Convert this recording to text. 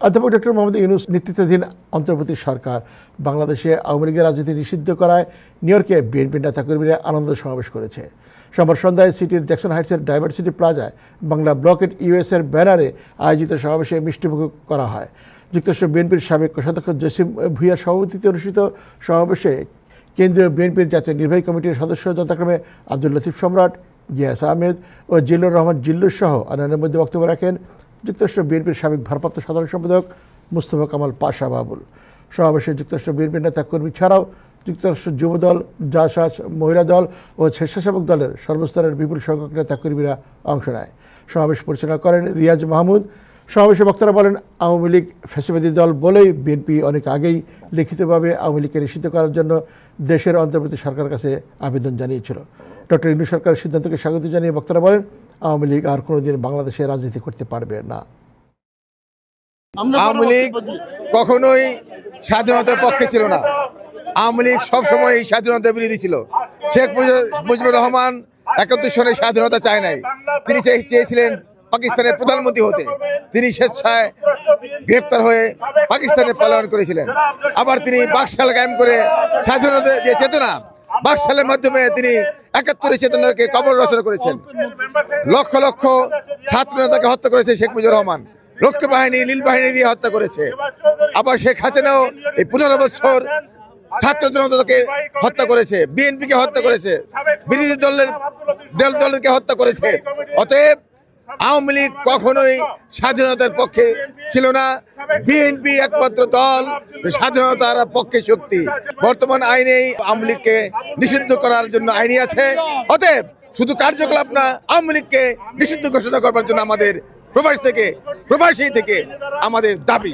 অধ্যাপক ডক্টর মোহাম্মদ ইউনূস নেতৃত্বাধীন অন্তর্বর্তী সরকার বাংলাদেশে আওয়ামী লীগের রাজনীতি নিষিদ্ধ করায় নিউ ইয়র্কে বিএনপির নেতাকর্মীরা আনন্দ সমাবেশ করেছে। সোমবার সন্ধ্যায় সিটির জ্যাকসন হাইটসের ডাইভার্সিটি প্লাজায় বাংলা ব্লকেট ইউএসএর ব্যানারে আয়োজিত সমাবেশে মিষ্টিমুখ করা হয়। যুক্তরাষ্ট্র বিএনপির সাবেক কোষাধ্যক্ষ জসিম ভূঁইয়ার সভাপতিত্বে অনুষ্ঠিত সমাবেশে কেন্দ্রীয় বিএনপির জাতীয় নির্বাহী কমিটির সদস্য যথাক্রমে আব্দুল লতিফ সম্রাট, গিয়াস আহমেদ ও জিল্লুর রহমান জিল্লুর সহ অন্যান্যের মধ্যে বক্তব্য রাখেন যুক্তরাষ্ট্র বিএনপির সাবেক ভারপ্রাপ্ত সাধারণ সম্পাদক মুস্তফা কামাল পাশা বাবুল। সমাবেশে যুক্তরাষ্ট্র বিএনপির নেতাকর্মী ছাড়াও যুক্তরাষ্ট্র যুবদল, জাসাজ, মহিলা দল ও স্বেচ্ছাসেবক দলের সর্বস্তরের বিপুল সংখ্যক নেতাকর্মীরা অংশ নেয়। সমাবেশ পরিচালনা করেন রিয়াজ মাহমুদ। সমাবেশে বক্তারা বলেন, আওয়ামী লীগ ফ্যাসিবাদী দল বলেই বিএনপি অনেক আগেই লিখিতভাবে আওয়ামী লীগকে নিষিদ্ধ করার জন্য দেশের অন্তর্বর্তী সরকারের কাছে আবেদন জানিয়েছিল। ডক্টর ইউনূস সরকারের সিদ্ধান্তকে স্বাগত জানিয়ে বক্তারা বলেন, আওয়ামী লীগ আর কোনোদিন বাংলাদেশে রাজনীতি করতে পারবে না। আওয়ামী লীগ কখনোই স্বাধীনতার পক্ষে ছিল না। আওয়ামী লীগ সবসময় স্বাধীনতার বিরোধী ছিল। শেখ মুজিবুর রহমান ৭১ সনে স্বাধীনতা চায় নাই। তিনি চেয়েছিলেন পাকিস্তানের প্রধানমন্ত্রী হতে। তিনি স্বেচ্ছায় গ্রেপ্তার হয়ে পাকিস্তানে পলায়ন করেছিলেন। আবার তিনি বাকশাল কায়েম করে স্বাধীনতা যে চেতনা, বাকশালের মাধ্যমে তিনি ৭১ চেতনাকে কবর রচনা করেছেন। লক্ষ লক্ষ ছাত্র নেতাকে হত্যা করেছে শেখ মুজিবুর রহমান। রক্ষী বাহিনী, নীল বাহিনী দিয়ে হত্যা করেছে। আবার শেখ হাসিনাও এই ১৫ বছর ছাত্র জনতাকে হত্যা করেছে, বিএনপিকে হত্যা করেছে, বিরোধী দলকে হত্যা করেছে। অতএব আওয়ামী লীগ কখনোই স্বাধীনতার পক্ষে ছিল না। বিএনপি একমাত্র দল স্বাধীনতার পক্ষে শক্তি। বর্তমান আইনেই আওয়ামী লীগকে নিষিদ্ধ করার জন্য আইনই আছে। অতএব শুধু কার্যকলাপ না, আওয়ামী লীগকে নিষিদ্ধ ঘোষণা করবার জন্য আমাদের প্রবাসী থেকে আমাদের দাবি।